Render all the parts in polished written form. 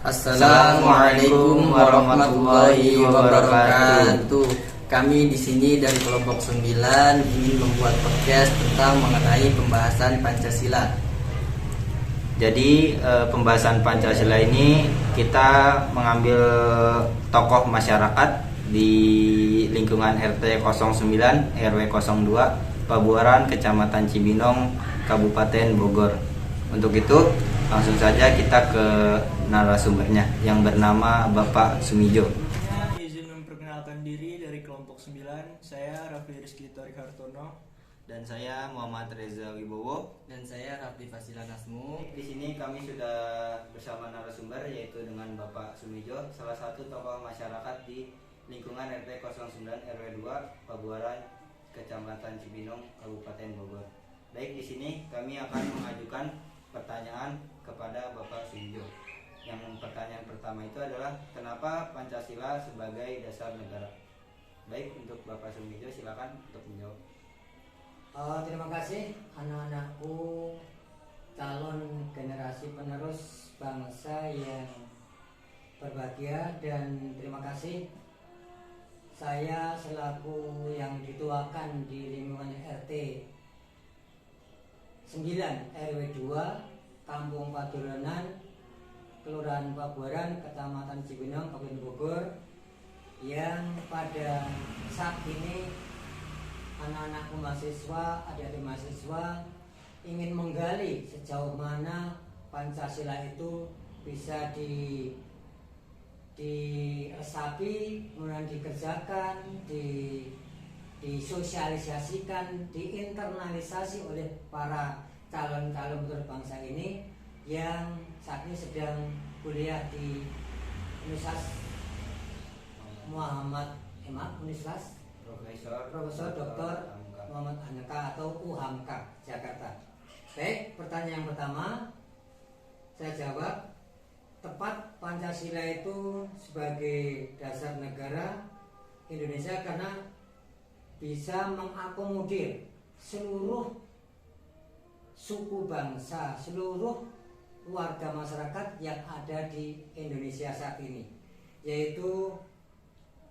Assalamualaikum warahmatullahi wabarakatuh. Kami di sini dari kelompok 9 ingin membuat podcast tentang mengenai pembahasan Pancasila. Jadi pembahasan Pancasila ini kita mengambil tokoh masyarakat di lingkungan RT 09 RW 02 Pabuaran, Kecamatan Cibinong, Kabupaten Bogor. Untuk itu langsung saja kita ke narasumbernya yang bernama Bapak Sumijo. Izin memperkenalkan diri dari kelompok 9. Saya Rafli Rizky Torik Hartono. Dan saya Muhammad Reza Wibowo. Dan saya Rafli Fasila Nasmu. Di sini kami sudah bersama narasumber yaitu dengan Bapak Sumijo, salah satu tokoh masyarakat di lingkungan RT 09 RW 2 Pabuaran, Kecamatan Cibinong, Kabupaten Bogor. Baik, di sini kami akan mengajukan pertanyaan kepada Bapak Sumijo. Yang pertanyaan pertama itu adalah kenapa Pancasila sebagai dasar negara? Baik, untuk Bapak Sumijo silakan untuk menjawab. Terima kasih anak-anakku, calon generasi penerus bangsa yang berbahagia, dan terima kasih saya selaku yang dituakan di lingkungan RT 9 RW 2 Kampung Padurenan, Kelurahan Pabuaran, Kecamatan Cibinong, Kabupaten Bogor, yang pada saat ini anak-anakku mahasiswa, adik-adik mahasiswa ingin menggali sejauh mana Pancasila itu bisa diresapi, kemudian dikerjakan, disosialisasikan, diinternalisasi oleh para calon-calon penerus bangsa ini yang saat ini sedang kuliah di Universitas Muhammad Universitas Profesor Dr. Muhammad Aneka atau UHAMKA Jakarta. Baik, pertanyaan yang pertama saya jawab. Tepat, Pancasila itu sebagai dasar negara Indonesia karena bisa mengakomodir seluruh suku bangsa, seluruh warga masyarakat yang ada di Indonesia saat ini, yaitu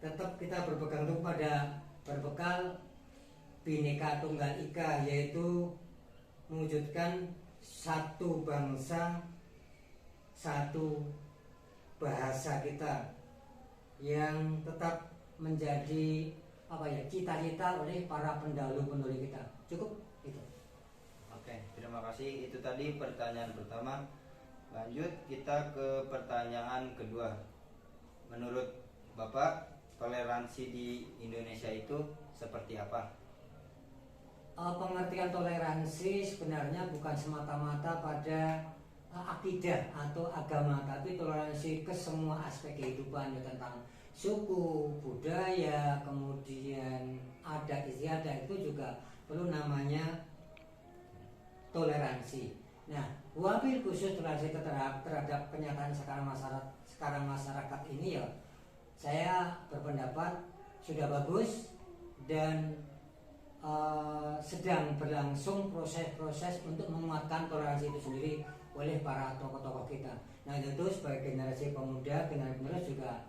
tetap kita berpegang teguh pada berbekal Bhinneka Tunggal Ika, yaitu mewujudkan satu bangsa, satu bahasa kita yang tetap menjadi cita-cita oleh para pendahulu-pendahulu kita. Cukup itu. Oke, terima kasih. Itu tadi pertanyaan pertama. Lanjut kita ke pertanyaan kedua. Menurut Bapak, toleransi di Indonesia itu seperti apa? Pengertian toleransi sebenarnya bukan semata-mata pada akidah atau agama, tapi toleransi ke semua aspek kehidupan, tentang suku, budaya, kemudian adat istiadat, itu juga perlu namanya toleransi. Nah, wabil khusus toleransi terhadap kenyataan sekarang masyarakat ini, ya saya berpendapat sudah bagus dan sedang berlangsung proses-proses untuk menguatkan toleransi itu sendiri oleh para tokoh-tokoh kita. Nah, itu sebagai generasi pemuda, generasi penerus juga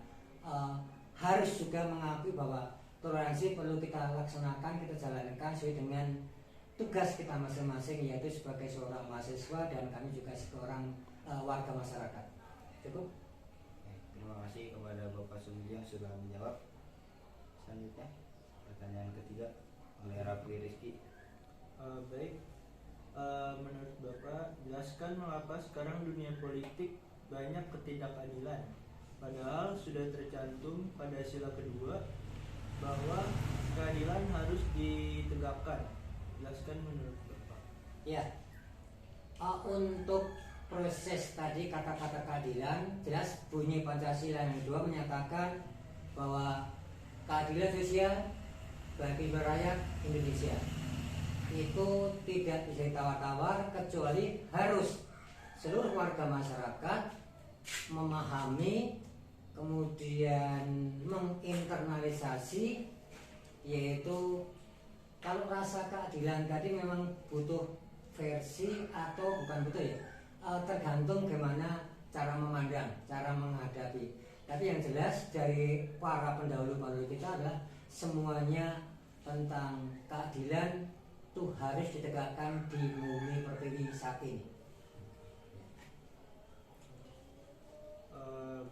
harus juga mengakui bahwa toleransi perlu kita laksanakan, kita jalankan sesuai dengan tugas kita masing-masing, yaitu sebagai seorang mahasiswa dan kami juga seorang warga masyarakat. Cukup. Terima kasih kepada Bapak Sumijo yang sudah menjawab. Selanjutnya pertanyaan ketiga oleh Rafli Rizky. Baik, menurut Bapak, jelaskan mengapa sekarang dunia politik banyak ketidakadilan, padahal sudah tercantum pada sila kedua bahwa keadilan harus ditegakkan. Jelaskan menurut Bapak. Ya, untuk proses tadi kata-kata keadilan, jelas bunyi Pancasila yang kedua menyatakan bahwa keadilan sosial bagi rakyat Indonesia itu tidak bisa ditawar-tawar, kecuali harus seluruh warga masyarakat memahami, kemudian menginternalisasi, yaitu kalau rasa keadilan tadi memang butuh versi atau bukan butuh, ya tergantung bagaimana cara memandang, cara menghadapi. Tapi yang jelas dari para pendahulu-pendahulu kita adalah semuanya tentang keadilan itu harus ditegakkan di bumi pertiwi saat ini.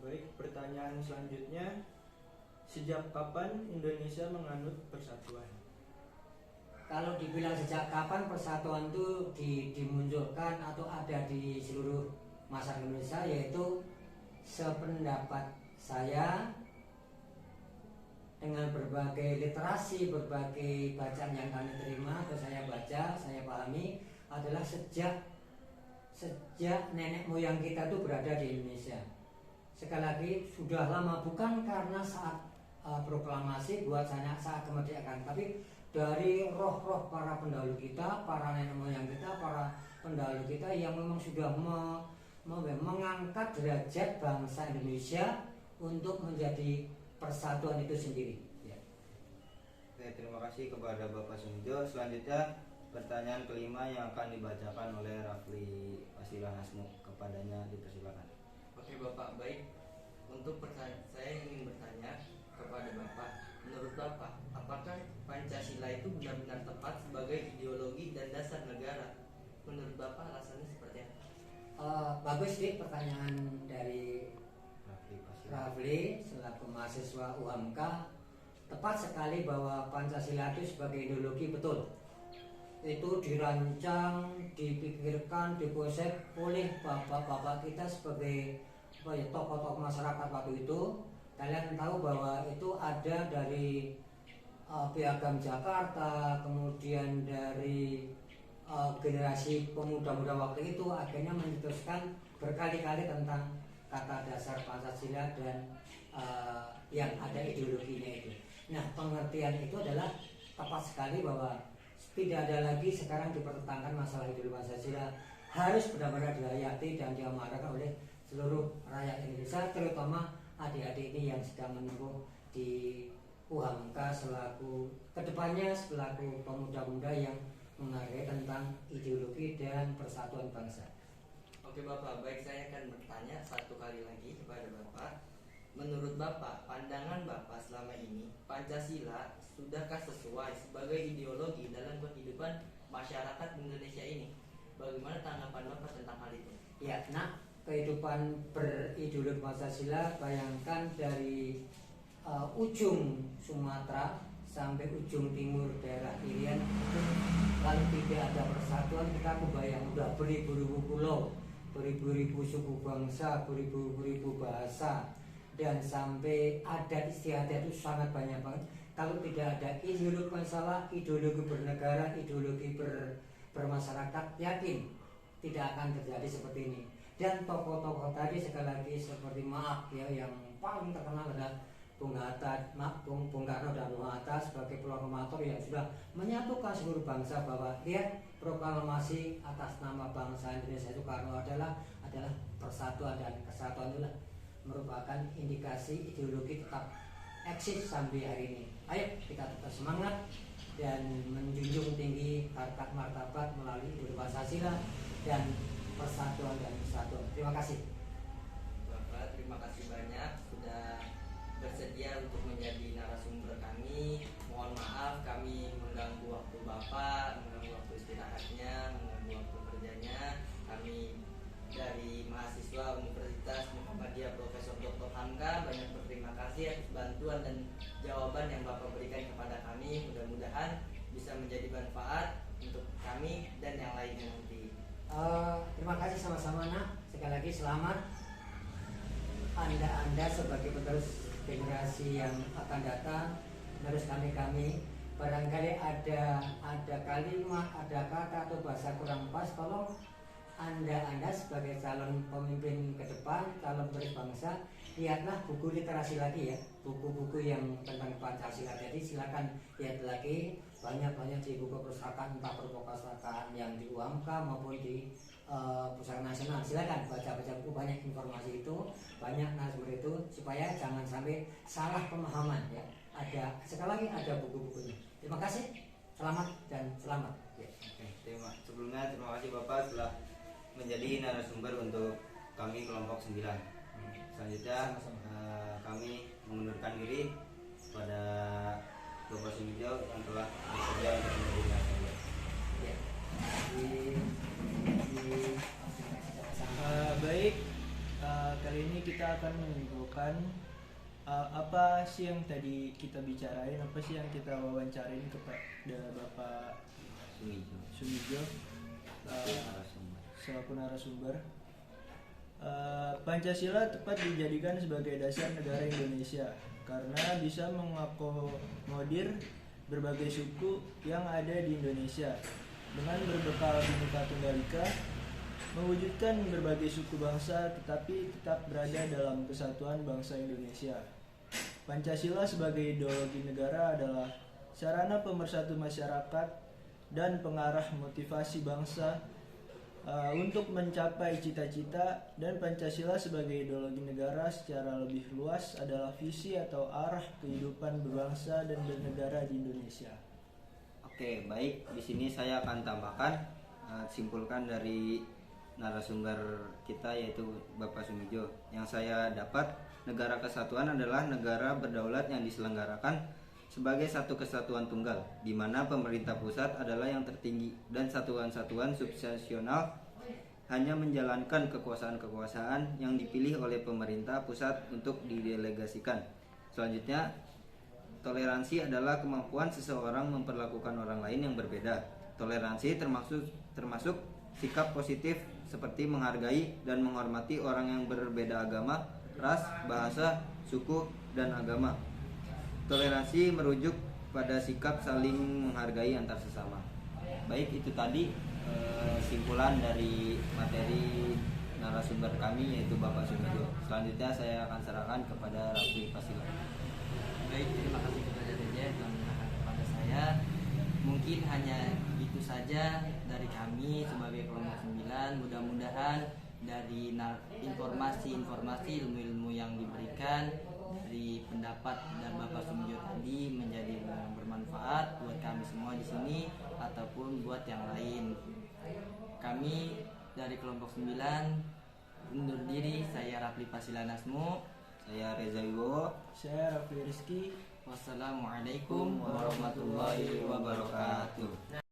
Baik, pertanyaan selanjutnya, sejak kapan Indonesia menganut persatuan? Kalau dibilang sejak kapan persatuan itu dimunculkan atau ada di seluruh masyarakat Indonesia, yaitu sependapat saya dengan berbagai literasi, berbagai bacaan yang kami terima atau saya baca, saya pahami adalah sejak nenek moyang kita itu berada di Indonesia. Sekali lagi sudah lama, bukan karena saat proklamasi buat saya saat kemerdekaan, tapi dari roh-roh para pendahulu kita, para nenek moyang kita, para pendahulu kita yang memang sudah mengangkat derajat bangsa Indonesia untuk menjadi persatuan itu sendiri. Ya. Oke, terima kasih kepada Bapak Sumijo. Selanjutnya pertanyaan kelima yang akan dibacakan oleh Rafli Wasilah Nasmu. Kepadanya dipersilakan. Oke Bapak, baik. Untuk pertanyaan, saya ingin bertanya kepada Bapak, menurut Bapak, apakah Pancasila itu benar-benar tepat sebagai ideologi dan dasar negara? Menurut Bapak alasannya seperti apa? Bagus sih pertanyaan dari Rafli Wasilah. Rafli selaku mahasiswa UHAMK. Tepat sekali bahwa Pancasila itu sebagai ideologi, betul. Itu dirancang, dipikirkan, dikonsep oleh bapak-bapak kita sebagai tokoh-tokoh masyarakat waktu itu. Kalian tahu bahwa itu ada dari Piagam Jakarta, kemudian dari generasi pemuda-muda waktu itu akhirnya mencetuskan berkali-kali tentang kata dasar Pancasila dan yang ada ideologinya itu. Nah, pengertian itu adalah tepat sekali bahwa tidak ada lagi sekarang dipertentangkan masalah ideologi Pancasila, harus benar-benar dihayati dan diamalkan oleh seluruh rakyat Indonesia, terutama adik-adik ini yang sedang menempuh di UHAMK selaku kedepannya selaku pemuda-pemuda yang menghargai tentang ideologi dan persatuan bangsa. Oke Bapak, baik, saya akan bertanya satu kali lagi kepada Bapak. Menurut Bapak, pandangan Bapak selama ini, Pancasila sudahkah sesuai sebagai ideologi dalam kehidupan masyarakat Indonesia ini? Bagaimana tanggapan Bapak tentang hal itu? Ya, nah, kehidupan berideologi Pancasila, bayangkan dari ujung Sumatera sampai ujung timur daerah Irian itu, kalau tidak ada persatuan, kita kebayang udah beribu-ribu pulau, beribu-ribu suku bangsa, beribu-ribu bahasa, dan sampai adat istiadat itu sangat banyak banget. Kalau tidak ada ideologi Pancasila, ideologi bernegara, ideologi bermasyarakat, yakin tidak akan terjadi seperti ini. Dan tokoh-tokoh tadi sekali lagi seperti maaf ya, yang paling terkenal adalah Bung Hatta, Bung Karno dan Bung Hatta sebagai proklamator yang sudah menyatukan seluruh bangsa bahwa lihat proklamasi atas nama bangsa Indonesia itu Karno adalah persatuan, dan kesatuan itulah merupakan indikasi ideologi tetap eksis sampai hari ini. Ayo kita tetap semangat dan menjunjung tinggi harkat martabat melalui ideologi Pancasila dan persatuan dan kesatuan. Terima kasih. Bapak, terima kasih banyak sudah bersedia untuk menjadi narasumber kami. Mohon maaf kami mengganggu waktu Bapak, mengganggu waktu istirahatnya, mengganggu waktu kerjanya. Kami dari mahasiswa Universitas Muhammadiyah Profesor Dr. Hamka banyak berterima kasih atas bantuan dan jawaban yang Bapak berikan kepada kami. Mudah-mudahan bisa menjadi manfaat untuk kami dan yang lainnya nanti. Terima kasih sama-sama nak. Sekali lagi selamat. Anda sebagai penerus generasi yang akan datang, penerus kami. Barangkali ada kalimat, ada kata atau bahasa kurang pas, tolong Anda sebagai calon pemimpin ke depan, calon penerus bangsa, lihatlah buku literasi lagi ya, buku-buku yang tentang Pancasila. Jadi silakan lihat lagi, banyak di buku perpustakaan, entah perpustakaan yang di UHAMK maupun di Pusat Nasional. Silakan baca-baca buku, banyak informasi itu, banyak narasumber itu, supaya jangan sampai salah pemahaman ya. Sekali lagi ada buku-bukunya. Terima kasih, selamat dan selamat. Ya. Oke, sebelumnya terima kasih Bapak telah menjadi narasumber untuk kami kelompok 9. Selanjutnya kami mengundurkan diri pada Bapak Sumijo yang telah bersedia untuk menjadi narasumber. Baik, kali ini kita akan menyimpulkan apa sih yang tadi kita bicarain, apa sih yang kita wawancarin kepada Bapak Sumijo selaku narasumber. Pancasila tepat dijadikan sebagai dasar negara Indonesia karena bisa mengakomodir berbagai suku yang ada di Indonesia dengan berbekal Bhinneka Tunggal Ika, mewujudkan berbagai suku bangsa tetapi tetap berada dalam kesatuan bangsa Indonesia. Pancasila sebagai ideologi negara adalah sarana pemersatu masyarakat dan pengarah motivasi bangsa untuk mencapai cita-cita, dan Pancasila sebagai ideologi negara secara lebih luas adalah visi atau arah kehidupan berbangsa dan bernegara di Indonesia. Oke, baik. Di sini saya akan tambahkan simpulkan dari narasumber kita yaitu Bapak Sumijo. Yang saya dapat, negara kesatuan adalah negara berdaulat yang diselenggarakan sebagai satu kesatuan tunggal, di mana pemerintah pusat adalah yang tertinggi dan satuan-satuan subsesional hanya menjalankan kekuasaan-kekuasaan yang dipilih oleh pemerintah pusat untuk didelegasikan. Selanjutnya, toleransi adalah kemampuan seseorang memperlakukan orang lain yang berbeda. Toleransi termasuk sikap positif seperti menghargai dan menghormati orang yang berbeda agama, ras, bahasa, suku, dan agama. Toleransi merujuk pada sikap saling menghargai antar sesama. Baik, itu tadi simpulan dari materi narasumber kami yaitu Bapak Sumijo. Selanjutnya saya akan serahkan kepada Rafli Fasila. Baik, terima kasih kepada Reja yang telah menerangkan kepada saya. Mungkin hanya itu saja dari kami sebagai kelompok 9. Mudah-mudahan dari informasi-informasi, ilmu-ilmu yang diberikan dari pendapat dan Bapak Sumijo tadi menjadi bermanfaat buat kami semua di sini ataupun buat yang lain. Kami dari kelompok 9 undur diri. Saya Rafli Fasila Nasmu. Saya Reza Wibowo. Saya Rafli Rizky. Wassalamualaikum warahmatullahi wabarakatuh.